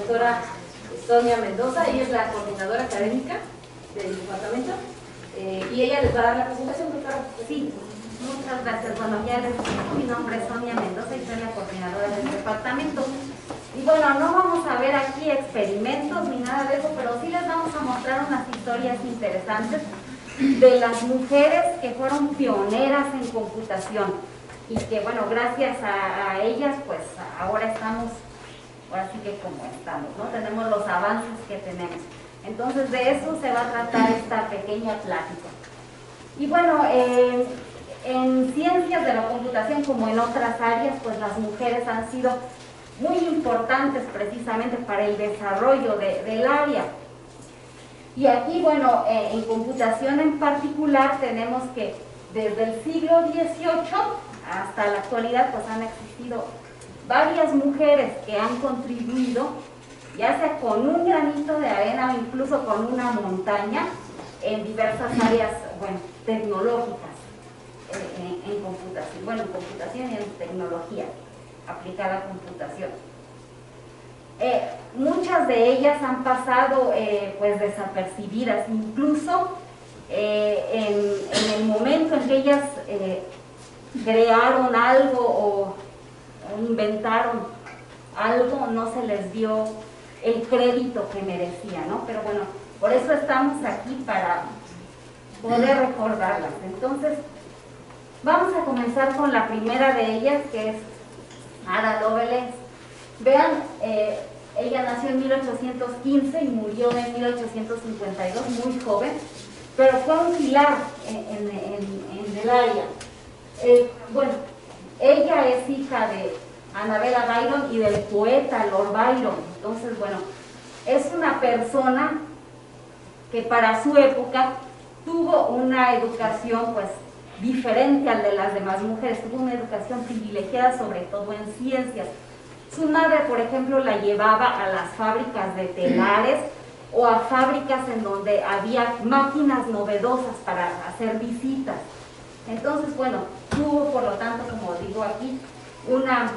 doctora Sonia Mendoza. Ella es la coordinadora académica del departamento y ella les va a dar la presentación, doctora. Sí, muchas gracias. Bueno, ya les dije, mi nombre es Sonia Mendoza y soy la coordinadora del departamento. Y bueno, no vamos a ver aquí experimentos ni nada de eso, pero sí les vamos a mostrar unas historias interesantes de las mujeres que fueron pioneras en computación y que, bueno, gracias a ellas, pues ahora estamos, ahora sí que como estamos, ¿no? Tenemos los avances que tenemos. Entonces, de eso se va a tratar esta pequeña plática. Y bueno, en ciencias de la computación, como en otras áreas, pues las mujeres han sido muy importantes precisamente para el desarrollo del área. Y aquí, bueno, en computación en particular tenemos que desde el siglo XVIII hasta la actualidad pues han existido varias mujeres que han contribuido, ya sea con un granito de arena o incluso con una montaña, en diversas áreas, bueno, tecnológicas en computación, bueno, en computación y en tecnología aplicada a computación. Muchas de ellas han pasado pues desapercibidas, incluso en el momento en que ellas crearon algo o inventaron algo, no se les dio el crédito que merecía, ¿no? Pero bueno, por eso estamos aquí, para poder recordarlas. Entonces, vamos a comenzar con la primera de ellas, que es Ada Lovelace. Vean, ella nació en 1815 y murió en 1852, muy joven, pero fue un pilar en el área. Bueno, ella es hija de Annabella Byron y del poeta Lord Byron. Entonces, bueno, es una persona que para su época tuvo una educación pues diferente al de las demás mujeres, tuvo una educación privilegiada sobre todo en ciencias. Su madre, por ejemplo, la llevaba a las fábricas de telares o a fábricas en donde había máquinas novedosas para hacer visitas. Entonces, bueno, tuvo, por lo tanto, como digo aquí, una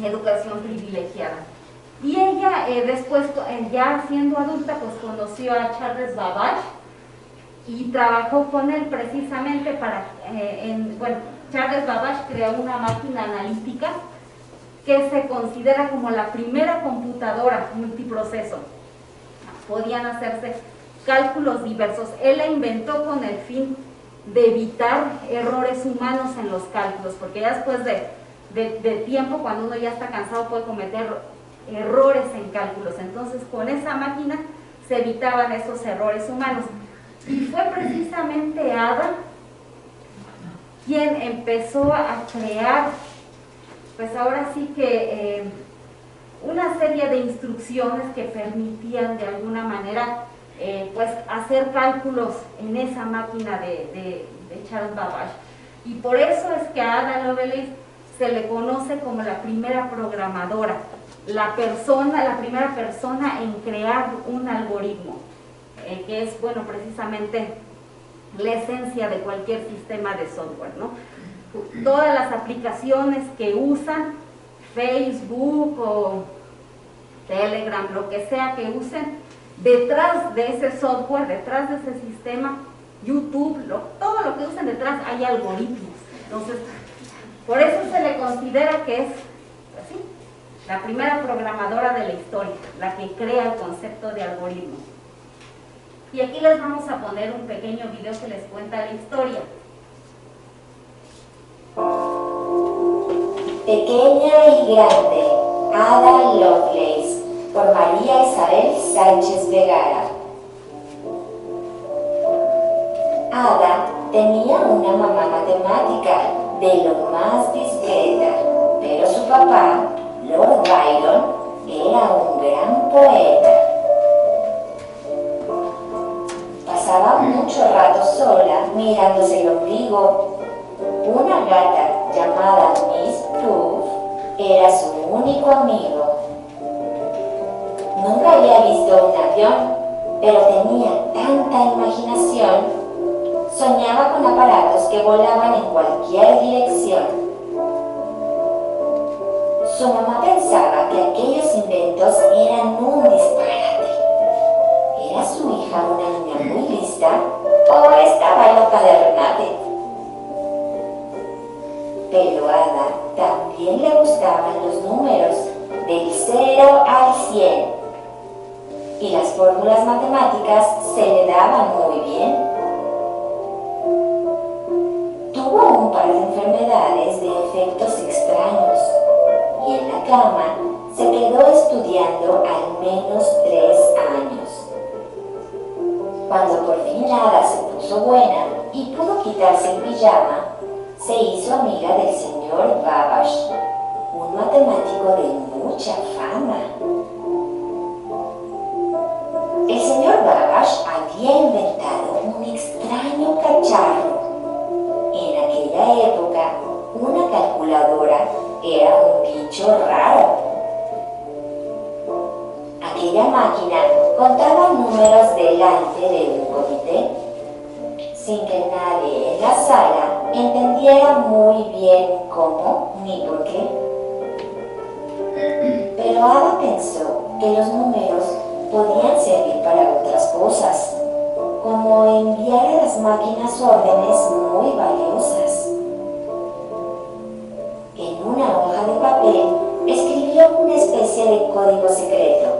educación privilegiada. Y ella, después, ya siendo adulta, pues conoció a Charles Babbage y trabajó con él precisamente para, bueno, Charles Babbage creó una máquina analítica que se considera como la primera computadora multiproceso. Podían hacerse cálculos diversos. Él la inventó con el fin de evitar errores humanos en los cálculos, porque ya después de tiempo, cuando uno ya está cansado, puede cometer errores en cálculos. Entonces, con esa máquina se evitaban esos errores humanos. Y fue precisamente Ada quien empezó a crear, pues ahora sí que una serie de instrucciones que permitían de alguna manera pues hacer cálculos en esa máquina de Charles Babbage. Y por eso es que a Ada Lovelace se le conoce como la primera programadora, la primera persona en crear un algoritmo, que es, bueno, precisamente la esencia de cualquier sistema de software, ¿no? Todas las aplicaciones que usan, Facebook o Telegram, lo que sea que usen, detrás de ese software, detrás de ese sistema, YouTube, todo lo que usen detrás hay algoritmos. Entonces, por eso se le considera que es, así, la primera programadora de la historia, la que crea el concepto de algoritmo. Y aquí les vamos a poner un pequeño video que les cuenta la historia. Pequeña y grande, Ada Lovelace, por María Isabel Sánchez Vergara. Ada tenía una mamá matemática de lo más discreta, pero su papá, Lord Byron, era un gran poeta. Pasaba mucho rato sola mirándose el ombligo. Una gata llamada Miss Puff era su único amigo. Nunca había visto un avión, pero tenía tanta imaginación. Soñaba con aparatos que volaban en cualquier dirección. Su mamá pensaba que aquellos inventos efectos eran un disparate. ¿Era su hija una niña muy lista o estaba loca de remate? Pero a Ada también le gustaban los números del 0 al 100 y las fórmulas matemáticas se le daban muy bien. Tuvo un par de enfermedades de efectos extraños y en la cama se quedó estudiando al menos 3 años. Cuando por fin Ada se puso buena y pudo quitarse el pijama, se hizo amiga del señor Babbage, un matemático de mucha fama. El señor Babbage había inventado un extraño cacharro. En aquella época, una calculadora era un bicho raro. Aquella máquina contaba números delante de un comité, sin que nadie en la sala entendiera muy bien cómo ni por qué. Pero Ada pensó que los números podían servir para otras cosas, como enviar a las máquinas órdenes muy valiosas. En una hoja de papel escribió una especie de código secreto.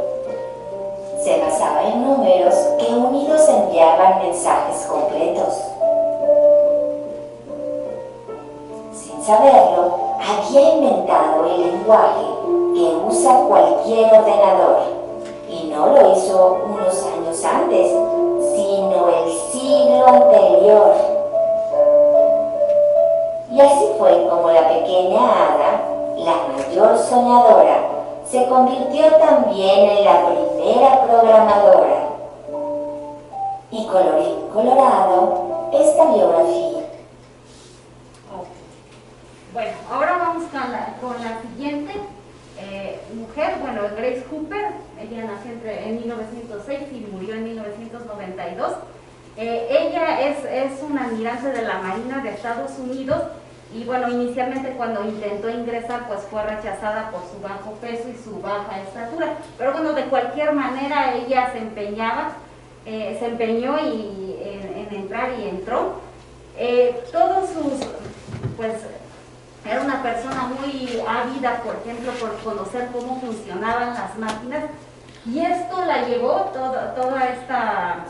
Se basaba en números que unidos enviaban mensajes completos. Sin saberlo, había inventado el lenguaje que usa cualquier ordenador, y no lo hizo unos años antes, sino el siglo anterior. Y así fue como la pequeña Ada, la mayor soñadora, se convirtió también en la primera programadora. Y colorín colorado, esta biografía. Bueno, ahora vamos con la siguiente mujer, bueno, Grace Hopper. Ella nació en 1906 y murió en 1992. Ella es una almirante de la Marina de Estados Unidos y bueno, inicialmente cuando intentó ingresar pues fue rechazada por su bajo peso y su baja estatura, pero bueno, de cualquier manera ella se empeñó en entrar y entró. Todos sus, pues, era una persona muy ávida, por ejemplo, por conocer cómo funcionaban las máquinas, y esto la llevó, toda esta,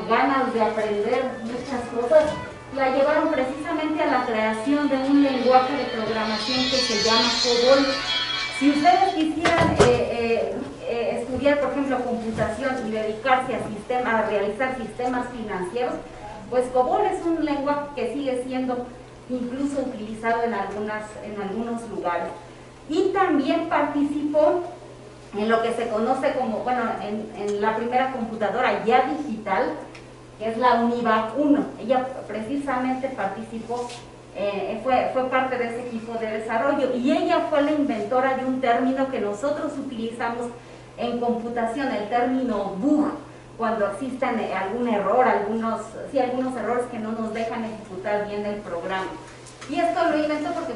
ganas de aprender muchas cosas, la llevaron precisamente a la creación de un lenguaje de programación que se llama COBOL. Si ustedes quisieran estudiar, por ejemplo, computación y dedicarse a realizar sistemas financieros, pues COBOL es un lenguaje que sigue siendo incluso utilizado en algunos lugares. Y también participó en lo que se conoce como, en la primera computadora ya digital, que es la Univac 1. Ella precisamente participó, fue parte de ese equipo de desarrollo, y ella fue la inventora de un término que nosotros utilizamos en computación, el término bug, cuando existen algún error, algunos errores que no nos dejan ejecutar bien el programa. Y esto lo inventó porque,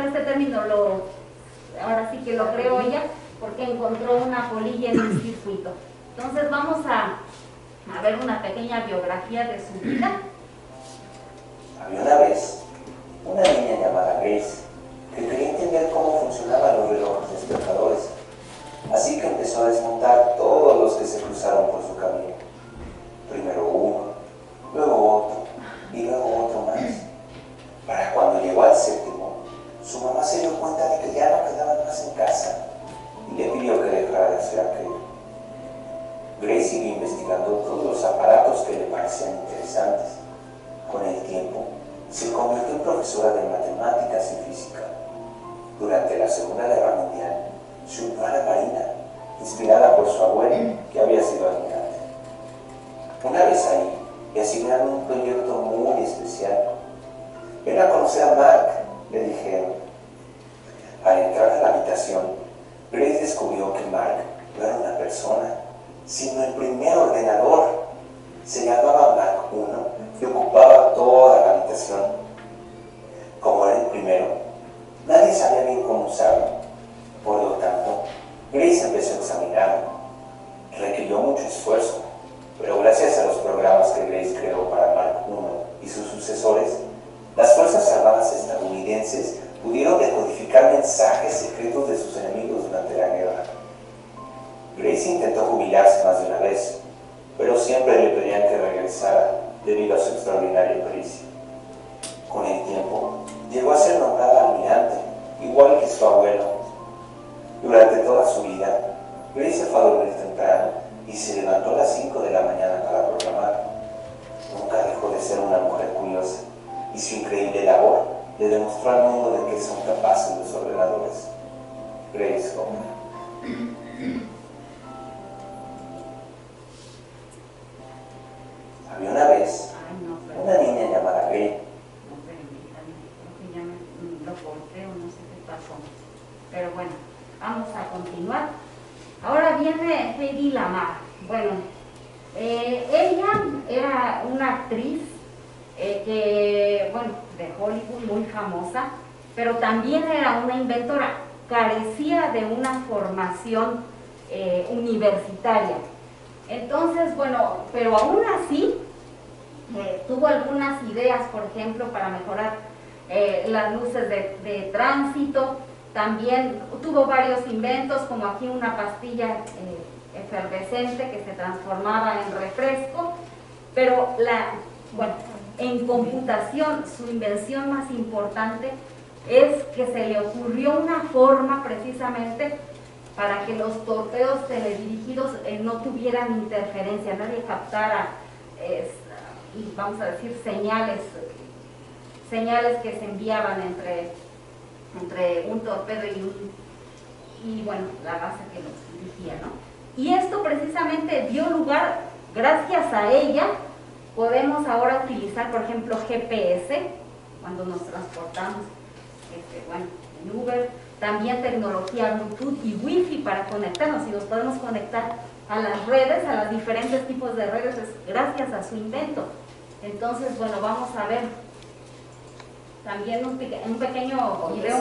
este término ahora sí que lo creó ella, porque encontró una polilla en un circuito. Entonces vamos a ver una pequeña biografía de su vida. Había una vez una niña llamada Grace que quería entender cómo funcionaban los relojes despertadores. Así que empezó a desmontar todos los que se cruzaron por su camino. Primero uno, luego otro y luego otro más. Para cuando llegó al séptimo, su mamá se dio cuenta de que ya no quedaban más en casa y le pidió que dejara de hacer aquello. Grace siguió investigando todos los aparatos que le parecían interesantes. Con el tiempo, se convirtió en profesora de matemáticas y física. Durante la Segunda Guerra Mundial, se unió a la Marina, inspirada por su abuelo, que había sido almirante. Una vez ahí, le asignaron un proyecto muy especial. Ven a conocer a Mark, le dijeron. Al entrar a la habitación, Grace descubrió que Mark no era una persona, sino el primer ordenador. Se llamaba Mark I y ocupaba toda la habitación. Como era el primero, nadie sabía bien cómo usarlo. Por lo tanto, Grace Grace empezó a examinar. Requirió mucho esfuerzo, pero gracias a los programas que Grace creó para Mark I y sus sucesores, las Fuerzas Armadas estadounidenses pudieron decodificar mensajes secretos de sus enemigos durante la guerra. Grace intentó jubilarse más de una vez, pero siempre le pedían que regresara debido a su extraordinaria pericia. Con el tiempo, llegó a ser nombrada almirante, igual que su abuelo. Durante toda su vida, Grace se fue a dormir temprano y se levantó a las 5 de la mañana para programar. Nunca dejó de ser una mujer curiosa, y su increíble labor le demostró al mundo de que son capaces los ordenadores. Grace Hopper. Había una vez una niña llamada Gail. No, permítame, creo que ya me lo corté o no sé qué pasó. Pero bueno, vamos a continuar. Ahora viene Hedy Lamarr. Bueno, ella era una actriz que, bueno, de Hollywood, muy famosa, pero también era una inventora. Carecía de una formación universitaria. Entonces, bueno, pero aún así tuvo algunas ideas, por ejemplo, para mejorar las luces de tránsito. También tuvo varios inventos, como aquí una pastilla efervescente que se transformaba en refresco, pero bueno, en computación su invención más importante es que se le ocurrió una forma precisamente para que los torpedos teledirigidos no tuvieran interferencia, nadie captara, vamos a decir, señales que se enviaban entre un torpedo y bueno, la base que los dirigía, ¿no? Y esto precisamente dio lugar, gracias a ella, podemos ahora utilizar, por ejemplo, GPS, cuando nos transportamos, bueno, en Uber, también tecnología Bluetooth y Wi-Fi para conectarnos, y nos podemos conectar a las redes, a los diferentes tipos de redes, gracias a su invento. Entonces, bueno, vamos a ver también un pequeño video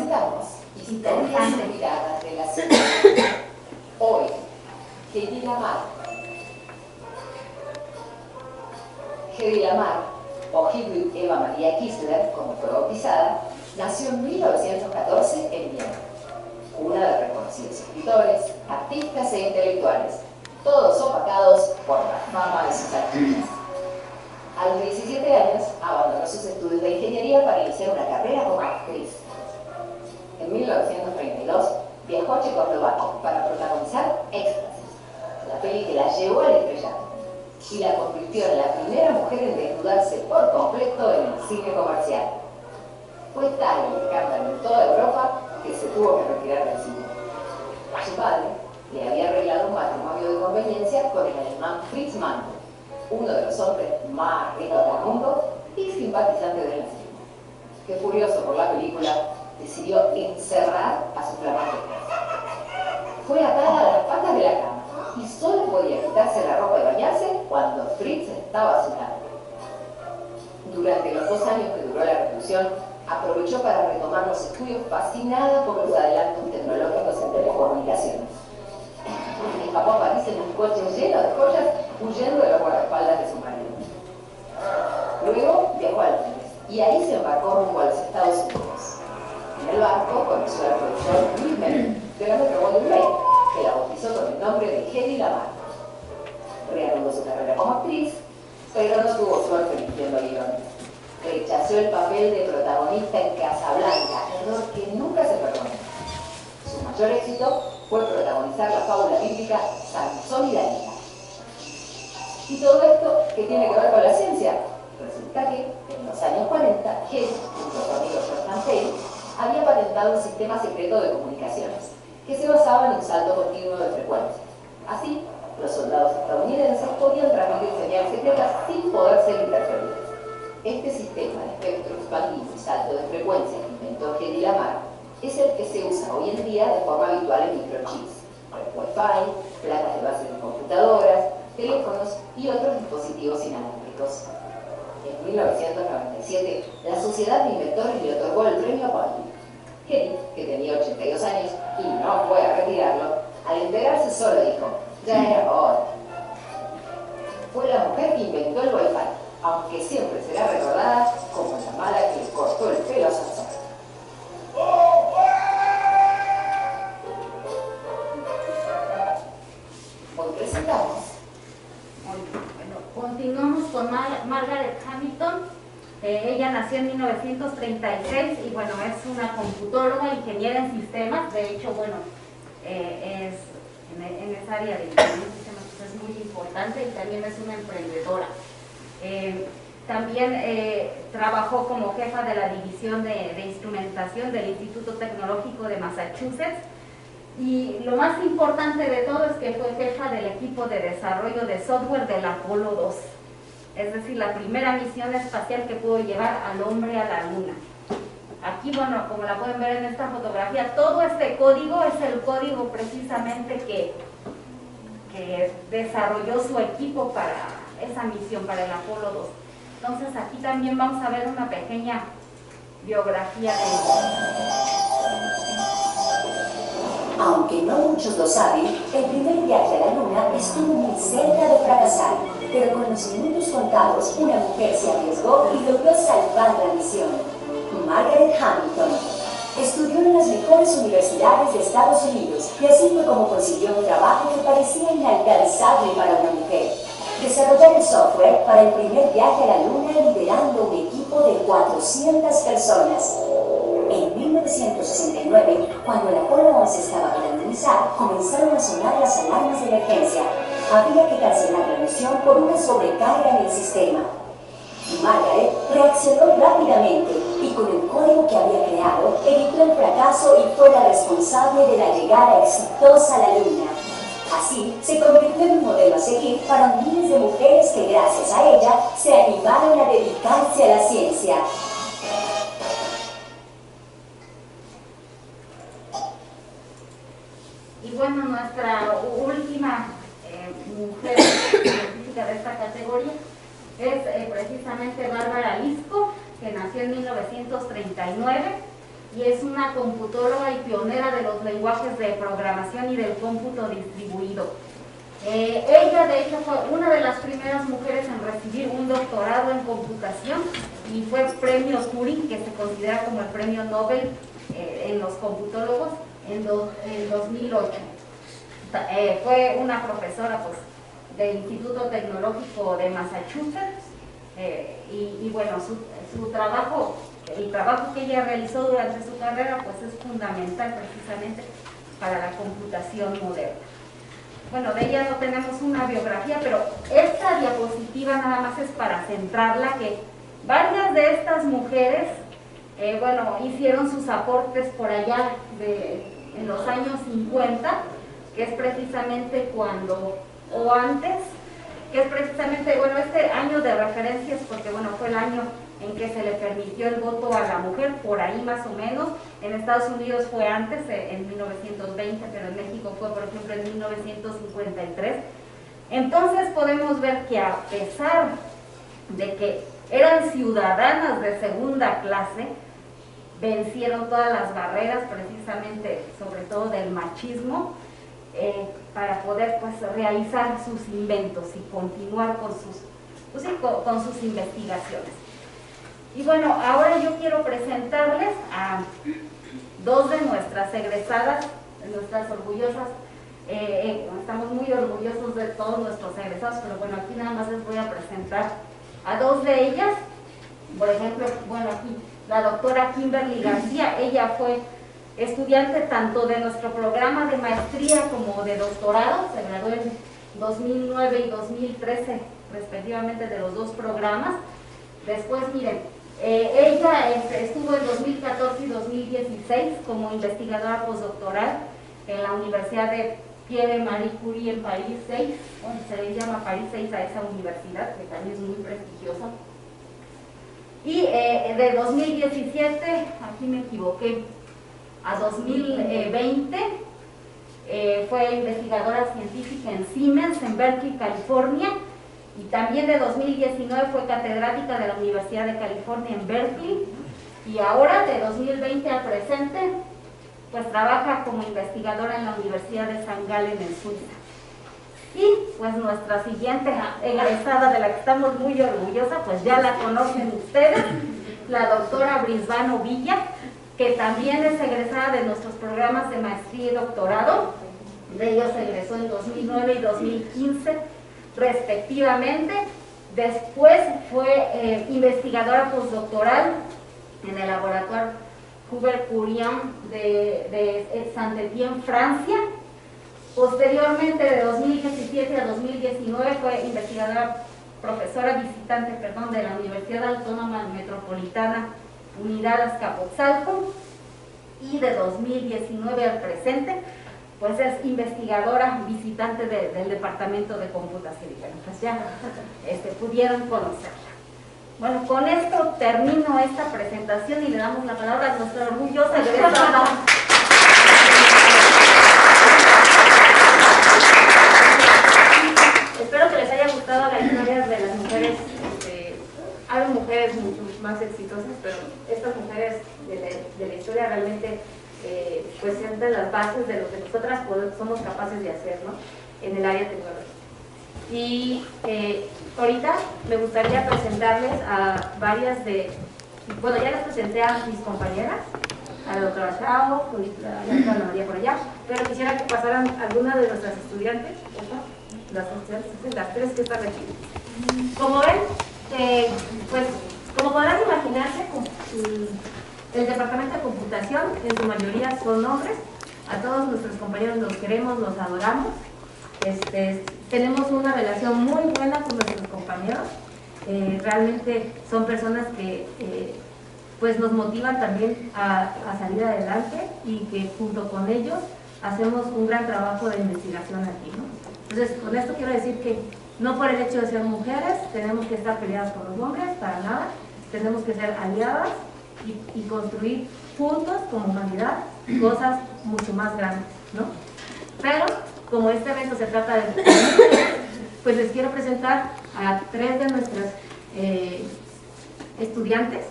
interesante. Miradas de la ciudad. Hoy, Hedy Lamarr. Hedy Lamarr, o Hedwig Eva Maria Kistler, como fue bautizada, nació en 1914 en Viena. Una de reconocidos escritores, artistas e intelectuales, todos opacados por la fama de sus artistas. A los 17 años abandonó sus estudios de ingeniería para iniciar una carrera como actriz. En 1932 viajó a Checoslovaquia para protagonizar Éxtasis, la peli que la llevó al estrellato y la convirtió en la primera mujer en desnudarse por completo en el cine comercial. Fue tal el escándalo en toda Europa que se tuvo que retirar del cine. Su padre le había arreglado un matrimonio de conveniencia con el alemán Fritz Mann, uno de los hombres más ricos del mundo y simpatizante del nazismo, que furioso por la película decidió encerrar a su flamante esposa. Fue atada a las patas de la cama y solo podía quitarse la ropa y bañarse cuando Fritz estaba a su lado. Durante los 2 años que duró la reclusión, aprovechó para retomar los estudios fascinada por los adelantos tecnológicos en telecomunicaciones. Escapó a París en un coche lleno de joyas, huyendo de los guardaespaldas de su marido. Luego viajó a Londres y ahí se embarcó rumbo a los Estados Unidos. En el barco conoció al productor Louis Malle de la Metro-Goldwyn-Mayer, que la bautizó con el nombre de Hedy Lamarr. Reanudó su carrera como actriz, pero no tuvo suerte eligiendo guiones. Rechazó el papel de protagonista en Casablanca, error que nunca se perdonó. Su mayor éxito fue protagonizar la fábula bíblica Sansón y Dalila. ¿Y todo esto qué tiene que ver con la ciencia? Resulta que en los años 40, Hedy, junto a su amigo George Campbell, había patentado un sistema secreto de comunicaciones que se basaba en un salto continuo de frecuencias. Así, los soldados estadounidenses podían transmitir señales secretas sin poder ser interferidos. Este sistema de espectro expandido y salto de frecuencias que inventó Hedy Lamarr es el que se usa hoy en día de forma habitual en microchips, Wi-Fi, placas de base de computadoras, teléfonos y otros dispositivos inalámbricos. En 1997, la Sociedad de Inventores le otorgó el premio Baldwin. Hedy, que tenía 82 años y no fue a retirarlo, Al enterarse solo dijo, ya era hora. Fue la mujer que inventó el Wi-Fi, aunque siempre será recordada como la mala que le cortó el pelo a Sansón. Hoy presentamos. Bueno, continuamos con Margaret Hamilton. Ella nació en 1936 y bueno, es una computóloga, ingeniera en sistemas. De hecho, bueno, es en esa área de ingeniería en sistemas pues es muy importante y también es una emprendedora. También trabajó como jefa de la división de instrumentación del Instituto Tecnológico de Massachusetts. Y lo más importante de todo es que fue jefa del equipo de desarrollo de software del Apolo 2, es decir, la primera misión espacial que pudo llevar al hombre a la Luna. Aquí, bueno, como la pueden ver en esta fotografía, todo este código es el código precisamente que desarrolló su equipo para esa misión, para el Apolo 2. Entonces aquí también vamos a ver una pequeña biografía de ella. Aunque no muchos lo saben, el primer viaje a la Luna estuvo muy cerca de fracasar, pero con los minutos contados, una mujer se arriesgó y logró salvar la misión. Margaret Hamilton estudió en las mejores universidades de Estados Unidos y así fue como consiguió un trabajo que parecía inalcanzable para una mujer. Desarrollar el software para el primer viaje a la Luna liderando un equipo de 400 personas. En 1969, cuando el Apolo 11 estaba por aterrizar, comenzaron a sonar las alarmas de emergencia. Había que cancelar la misión por una sobrecarga en el sistema. Margaret reaccionó rápidamente y con el código que había creado, evitó el fracaso y fue la responsable de la llegada exitosa a la Luna. Así, se convirtió en un modelo a seguir para miles de mujeres que gracias a ella se animaron a dedicarse a la ciencia. Y bueno, nuestra última mujer científica de esta categoría es precisamente Bárbara Lisko, que nació en 1939 y es una computóloga y pionera de los lenguajes de programación y del cómputo distribuido. Ella, de hecho, fue una de las primeras mujeres en recibir un doctorado en computación y fue premio Turing, que se considera como el premio Nobel en los computólogos, en 2008. Fue una profesora pues, del Instituto Tecnológico de Massachusetts y bueno, su trabajo, el trabajo que ella realizó durante su carrera pues es fundamental precisamente para la computación moderna. Bueno, de ella no tenemos una biografía, pero esta diapositiva nada más es para centrarla, que varias de estas mujeres bueno, hicieron sus aportes por allá en los años 50, que es precisamente cuando, o antes, que es precisamente, bueno, este año de referencias, porque bueno, fue el año en que se le permitió el voto a la mujer, por ahí más o menos. En Estados Unidos fue antes, en 1920, pero en México fue, por ejemplo, en 1953. Entonces podemos ver que a pesar de que eran ciudadanas de segunda clase, vencieron todas las barreras, precisamente, sobre todo del machismo, para poder pues realizar sus inventos y continuar con sus investigaciones. Y bueno, ahora yo quiero presentarles a dos de nuestras egresadas, nuestras orgullosas, estamos muy orgullosos de todos nuestros egresados, pero bueno, aquí nada más les voy a presentar a dos de ellas. Por ejemplo, bueno, aquí la doctora Kimberly García, ella fue estudiante tanto de nuestro programa de maestría como de doctorado, se graduó en 2009 y 2013 respectivamente de los dos programas. Después, miren, ella estuvo en 2014 y 2016 como investigadora postdoctoral en la Universidad de Pierre Marie Curie en París 6, bueno, se le llama París 6 a esa universidad, que también es muy prestigiosa. Y de 2017, aquí me equivoqué, a 2020 fue investigadora científica en Siemens, en Berkeley, California, y también de 2019 fue catedrática de la Universidad de California en Berkeley, y ahora de 2020 al presente pues trabaja como investigadora en la Universidad de St. Gallen en Suiza. Y pues nuestra siguiente egresada, de la que estamos muy orgullosa, pues ya la conocen ustedes, la doctora Brisbano Villa, que también es egresada de nuestros programas de maestría y doctorado. De ellos egresó en 2009 y 2015 respectivamente. Después fue investigadora postdoctoral en el laboratorio Hubert-Curien de Saint-Étienne, Francia. Posteriormente, de 2017 a 2019, fue investigadora, profesora visitante, de la Universidad Autónoma Metropolitana Unidad Azcapotzalco, y de 2019 al presente, pues es investigadora visitante del Departamento de Computación. Y bueno, pues ya pudieron conocerla. Bueno, con esto termino esta presentación y le damos la palabra a nuestra orgullosa egresada. Espero que les haya gustado la historia de las mujeres. Hay mujeres mucho más exitosas, pero estas mujeres de la historia realmente pues sientan las bases de lo que nosotras somos capaces de hacer, ¿no?, en el área tecnológica. Y ahorita me gustaría presentarles a varias bueno, ya les presenté a mis compañeras, a la doctora Chao, la doctora María por allá, pero quisiera que pasaran algunas de nuestras estudiantes, las tres que están aquí. Como ven, pues como podrán imaginarse, el departamento de computación en su mayoría son hombres. A todos nuestros compañeros los queremos, los adoramos. Tenemos una relación muy buena con nuestros compañeros. Realmente son personas que pues nos motivan también a salir adelante, y que junto con ellos hacemos un gran trabajo de investigación aquí, ¿no? Entonces, con esto quiero decir que no por el hecho de ser mujeres tenemos que estar peleadas con los hombres, para nada. Tenemos que ser aliadas y construir juntos como humanidad cosas mucho más grandes, ¿no? Pero como este evento se trata de pues les quiero presentar a tres de nuestras estudiantes.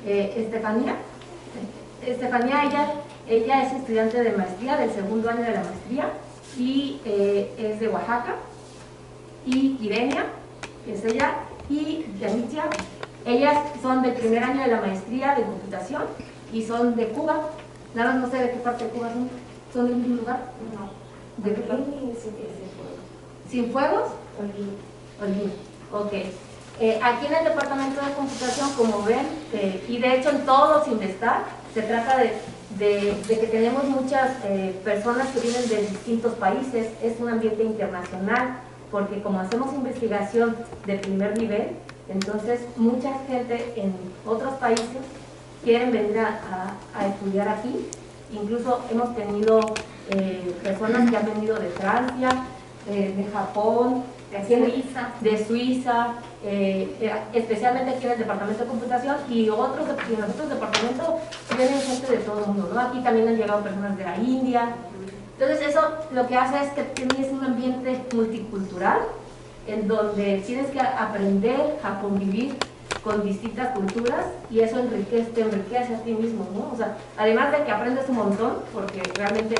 Estefanía, ella es estudiante de maestría, del segundo año de la maestría, y es de Oaxaca. Y Irenia, que es ella, y Yanitia, ellas son del primer año de la maestría de computación y son de Cuba. Nada más no sé de qué parte de Cuba son. ¿Son del mismo lugar? No. ¿De qué parte? ¿Cienfuegos? Holguín. Ok. Aquí en el departamento de computación, como ven, y de hecho en todo Simvestar, se trata de que tenemos muchas personas que vienen de distintos países. Es un ambiente internacional, porque como hacemos investigación de primer nivel, entonces mucha gente en otros países quieren venir a estudiar aquí. Incluso hemos tenido personas que han venido de Francia, de Japón, de Suiza, especialmente aquí en el departamento de computación, y en otros departamentos vienen gente de todo el mundo, ¿no? Aquí también han llegado personas de la India. Entonces eso lo que hace es que tienes un ambiente multicultural en donde tienes que aprender a convivir con distintas culturas, y eso te enriquece a ti mismo, ¿no? O sea, además de que aprendes un montón, porque realmente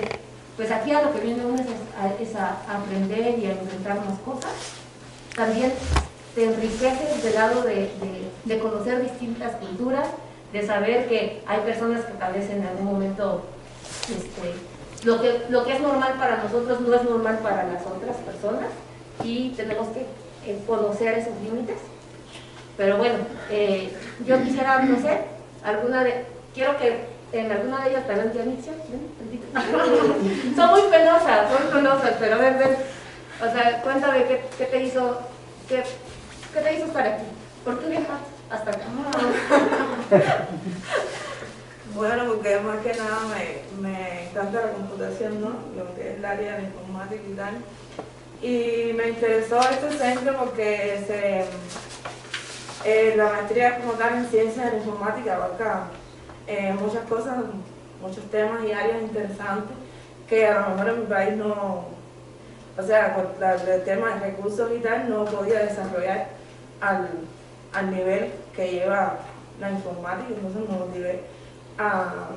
pues aquí a lo que viene uno es a aprender y a inventar más cosas. También te enriqueces del lado de conocer distintas culturas, de saber que hay personas que tal vez en algún momento lo que es normal para nosotros no es normal para las otras personas, y tenemos que conocer esos límites. Pero bueno, yo quisiera, no sé, quiero que en alguna de ellas también te inicio. Son muy penosas, pero a ver, o sea, cuéntame qué te hizo estar aquí. ¿Por qué viajas hasta acá? Bueno, porque más que nada me encanta la computación, ¿no? Lo que es el área de informática y tal. Y me interesó este centro porque la maestría como tal en ciencias de la informática abarca muchas cosas, muchos temas y áreas interesantes que a lo mejor en mi país no, o sea, con el tema de recursos y tal, no podía desarrollar al nivel que lleva la informática. Entonces me motivé a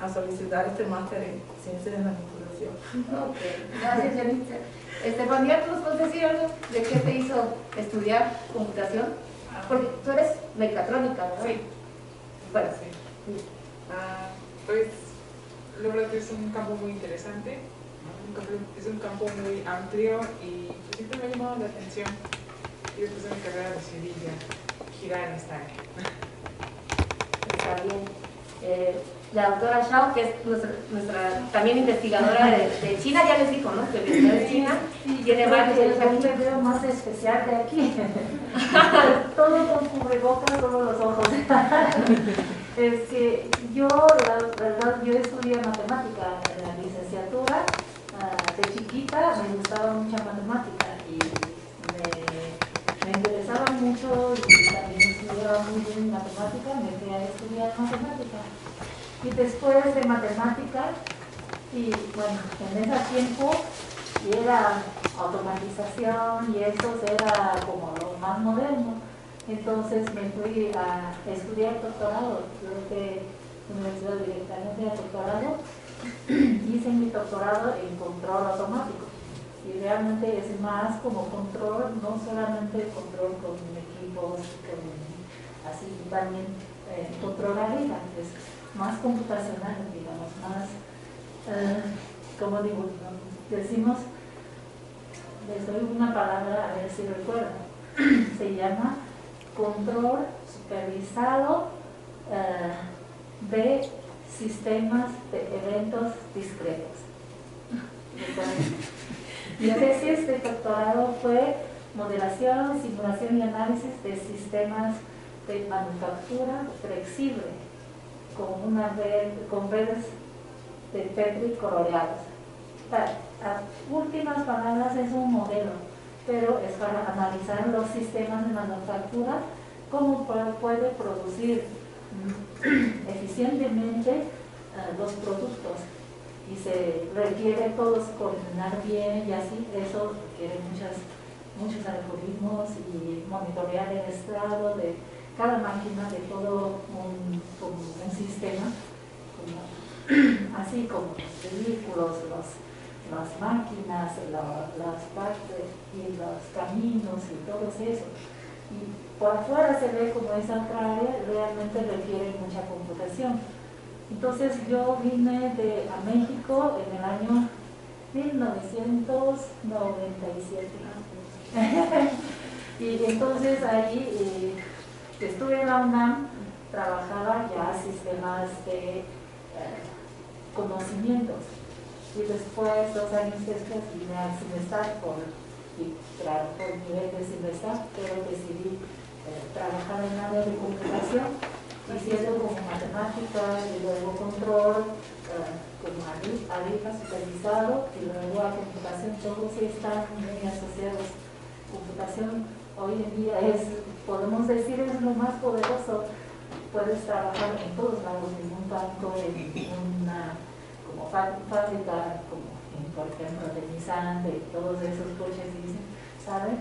a solicitar este máster en ciencias de la computación. Ok, gracias, Yanitza. Juan, ¿ya tú nos puedes decir algo de qué te hizo estudiar computación? Porque tú eres mecatrónica, ¿verdad? Sí. Bueno, Sí. Pues la verdad que es un campo muy interesante, es un campo muy amplio y siempre me ha llamado la atención y después de mi carrera decidí ya girar en esta área. está bien. La doctora Shao, que es nuestra también investigadora de China, ya les dijo, ¿no? Que viene de China, tiene varios años Yo aquí. me veo más especial de aquí. Todo con cubrebocas, todos los ojos. Es que yo, la verdad, yo estudié matemática en la licenciatura. De chiquita me gustaba mucha matemática y me interesaba mucho y también estudiaba muy bien matemática, me fui a estudiar matemática. Y después de matemática, y bueno, en ese tiempo era automatización y eso era como lo más moderno. Entonces me fui a estudiar doctorado, creo que universidad directamente a doctorado. Hice mi doctorado en control automático y realmente es más como control, no solamente control con equipos, así también control arriba, es más computacional, digamos, más, como digo, decimos, les doy una palabra a ver si recuerdan, se llama control supervisado de sistemas de eventos discretos. Mi tesis de doctorado fue modelación, simulación y análisis de sistemas de manufactura flexible con redes de Petri coloreadas. A últimas palabras es un modelo, pero es para analizar los sistemas de manufactura, cómo puede producir eficientemente los productos y se requiere todos coordinar bien y así, eso requiere muchos algoritmos y monitorear el estado de cada máquina, de todo un sistema, así como los vehículos, las máquinas, las partes y los caminos y todo eso. Y por afuera se ve como esa otra área, realmente requiere mucha computación. Entonces yo vine a México en el año 1997. Y entonces ahí estuve en la UNAM, trabajaba ya sistemas de conocimientos. Y después, 2 años después, vine al CIMESTAT por nivel de CIMESTAT, pero decidí trabajar en área de computación, hiciendo como matemática y luego control, como arriba supervisado, y luego a computación. Todos están muy asociados. Computación hoy en día podemos decir, es lo más poderoso. Puedes trabajar en todos lados, en un banco, en una como fábrica, como por ejemplo de Nissan, de todos esos coches, ¿saben?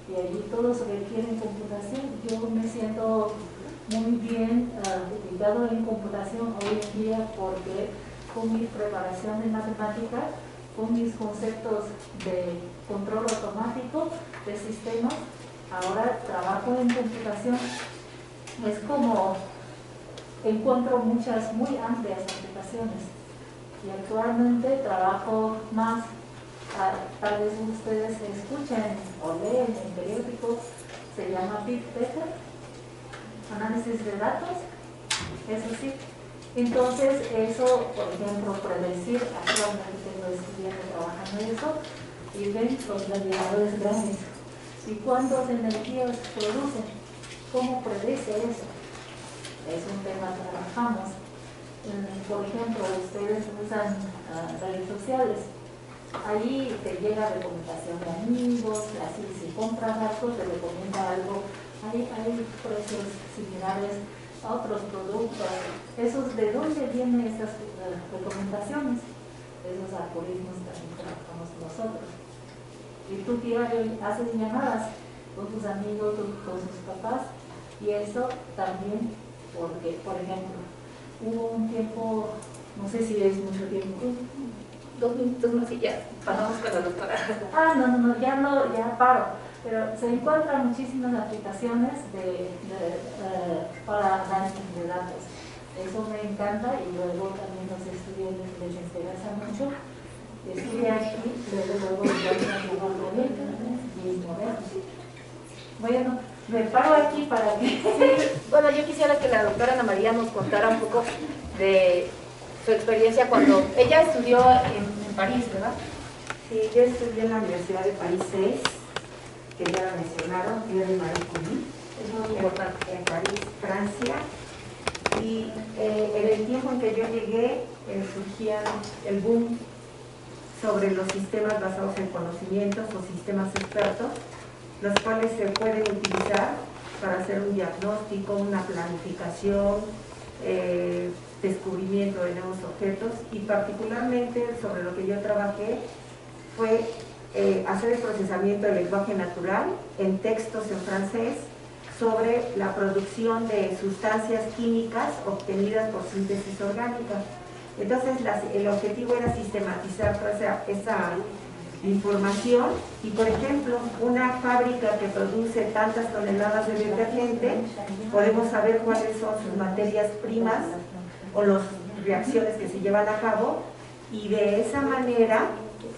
Y allí todos requieren computación. Yo me siento muy bien ubicado en computación hoy en día porque con mi preparación de matemática, con mis conceptos de control automático de sistemas, ahora trabajo en computación. Es como encuentro muchas muy amplias aplicaciones y actualmente trabajo más, tal vez ustedes escuchen o leen en periódicos, se llama Big Data, análisis de datos, eso sí. Entonces eso, por ejemplo, predecir, actualmente tengo estudiando trabajando en eso, y ven los generadores grandes y cuántas energías producen, cómo predice eso. Es un tema que trabajamos. Por ejemplo, ustedes usan redes sociales, ahí te llega recomendación de amigos, así si compras algo te recomienda algo, hay precios similares a otros productos. Esos, ¿de dónde vienen estas recomendaciones? Esos algoritmos también trabajamos nosotros. Y tú diario haces llamadas con tus amigos, con tus papás, y eso también, porque, por ejemplo, hubo un tiempo No sé si es mucho tiempo. 2 minutos más y ya pasamos con la doctora. Ya paro. Pero se encuentran muchísimas aplicaciones para análisis de datos. Eso me encanta y luego también los estudiantes les interesa mucho. Estuve aquí, luego bueno, me paro aquí para que... Sí, bueno, yo quisiera que la doctora Ana María nos contara un poco de su experiencia cuando ella estudió en París, ¿verdad? Sí, yo estudié en la Universidad de París 6, que ya lo mencionaron, Pierre y Marie Curie, Es muy importante. en París, Francia. Y en el tiempo en que yo llegué, surgía el boom sobre los sistemas basados en conocimientos o sistemas expertos, los cuales se pueden utilizar para hacer un diagnóstico, una planificación, descubrimiento de nuevos objetos, y particularmente sobre lo que yo trabajé fue hacer el procesamiento del lenguaje natural en textos en francés sobre la producción de sustancias químicas obtenidas por síntesis orgánica. Entonces el objetivo era sistematizar toda esa información y, por ejemplo, una fábrica que produce tantas toneladas de detergente, podemos saber cuáles son sus materias primas o las reacciones que se llevan a cabo, y de esa manera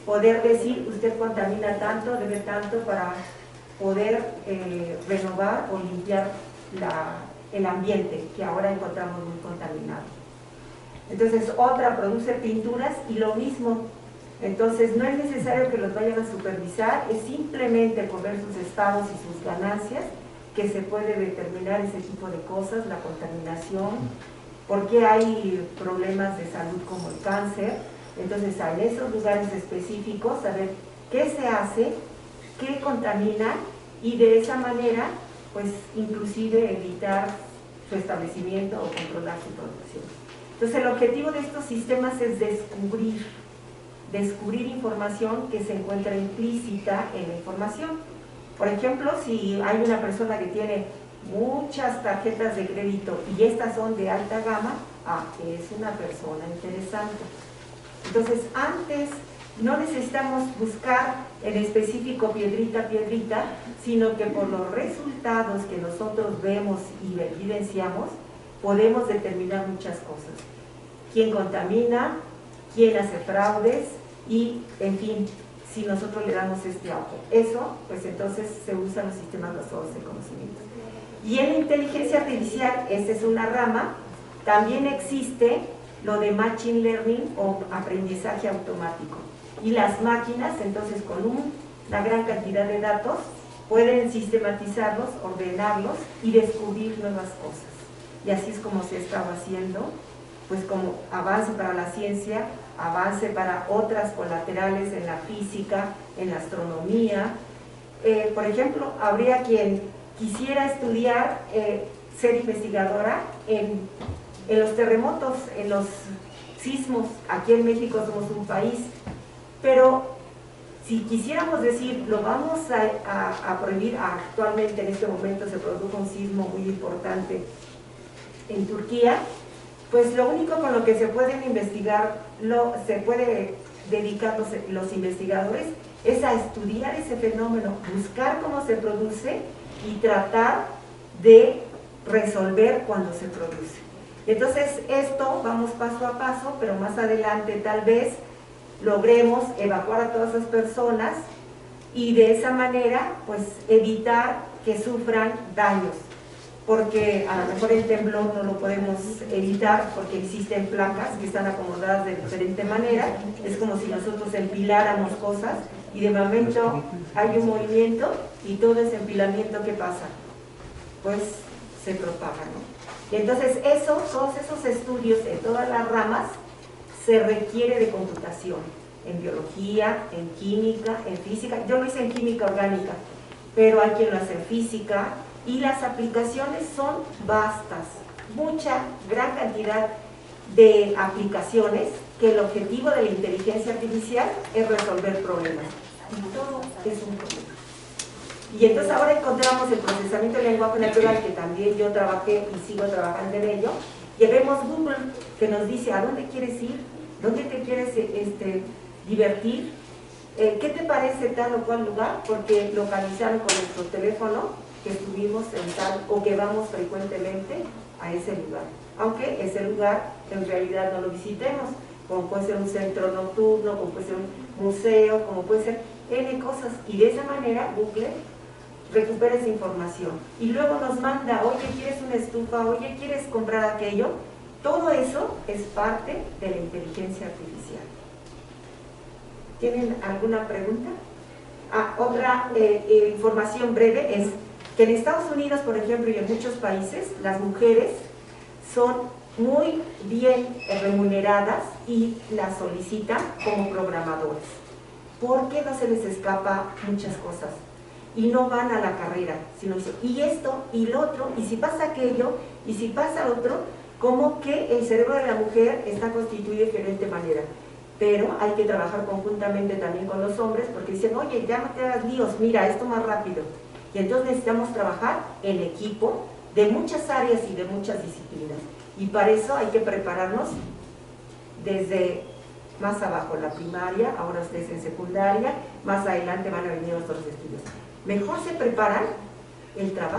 poder decir usted contamina tanto, debe tanto, para poder renovar o limpiar el ambiente que ahora encontramos muy contaminado. Entonces otra produce pinturas y lo mismo. Entonces no es necesario que los vayan a supervisar, es simplemente por ver sus estados y sus ganancias que se puede determinar ese tipo de cosas, la contaminación, porque hay problemas de salud como el cáncer. Entonces en esos lugares específicos saber qué se hace, qué contamina, y de esa manera pues inclusive evitar su establecimiento o controlar su producción. Entonces el objetivo de estos sistemas es descubrir información que se encuentra implícita en la información. Por ejemplo, si hay una persona que tiene muchas tarjetas de crédito y estas son de alta gama, es una persona interesante. Entonces antes no necesitamos buscar en específico piedrita a piedrita, sino que por los resultados que nosotros vemos y evidenciamos, podemos determinar muchas cosas. Quién contamina, quién hace fraudes y, en fin, si nosotros le damos este auge. Eso, pues entonces se usan los sistemas basados en conocimiento. Y en la inteligencia artificial, esta es una rama, también existe lo de Machine Learning o aprendizaje automático. Y las máquinas, entonces, con una gran cantidad de datos, pueden sistematizarlos, ordenarlos y descubrir nuevas cosas. Y así es como se estaba haciendo, pues como avance para la ciencia, avance para otras colaterales en la física, en la astronomía. Por ejemplo, habría quien quisiera estudiar, ser investigadora en los terremotos, en los sismos. Aquí en México somos un país, pero si quisiéramos decir, lo vamos a prohibir, actualmente en este momento se produjo un sismo muy importante en Turquía, pues lo único con lo que se pueden investigar, se puede dedicar los investigadores, es a estudiar ese fenómeno, buscar cómo se produce y tratar de resolver cuando se produce. Entonces esto vamos paso a paso, pero más adelante tal vez logremos evacuar a todas esas personas y de esa manera pues evitar que sufran daños, porque a lo mejor el temblor no lo podemos evitar porque existen placas que están acomodadas de diferente manera. Es como si nosotros empiláramos cosas y de momento hay un movimiento y todo ese empilamiento, ¿qué pasa? Pues se propaga, ¿no? Y entonces todos esos estudios en todas las ramas se requiere de computación, en biología, en química, en física. Yo lo hice en química orgánica, pero hay quien lo hace en física, y las aplicaciones son vastas, gran cantidad de aplicaciones, que el objetivo de la inteligencia artificial es resolver problemas. Y todo es un problema. Y entonces ahora encontramos el procesamiento del lenguaje natural, que también yo trabajé y sigo trabajando en ello, Y vemos Google, que nos dice a dónde quieres ir, dónde te quieres divertir, qué te parece tal o cual lugar, porque localizaron con nuestro teléfono que estuvimos en tal o que vamos frecuentemente a ese lugar, aunque ese lugar en realidad no lo visitemos, como puede ser un centro nocturno, como puede ser un museo, como puede ser N cosas, y de esa manera Google recupera esa información y luego nos manda, oye, ¿quieres una estufa? Oye, ¿quieres comprar aquello? Todo eso es parte de la inteligencia artificial. ¿Tienen alguna pregunta? Otra información breve es que en Estados Unidos, por ejemplo, y en muchos países, las mujeres son muy bien remuneradas y las solicitan como programadores, porque no se les escapa muchas cosas y no van a la carrera, sino dicen, y esto, y lo otro, y si pasa aquello, y si pasa otro, como que el cerebro de la mujer está constituido de diferente manera. Pero hay que trabajar conjuntamente también con los hombres, porque dicen, oye, ya no te hagas líos, mira, esto más rápido. Y entonces necesitamos trabajar en equipo de muchas áreas y de muchas disciplinas. Y para eso hay que prepararnos desde más abajo, la primaria, ahora ustedes en secundaria, más adelante van a venir otros estudios. Mejor se preparan, el trabajo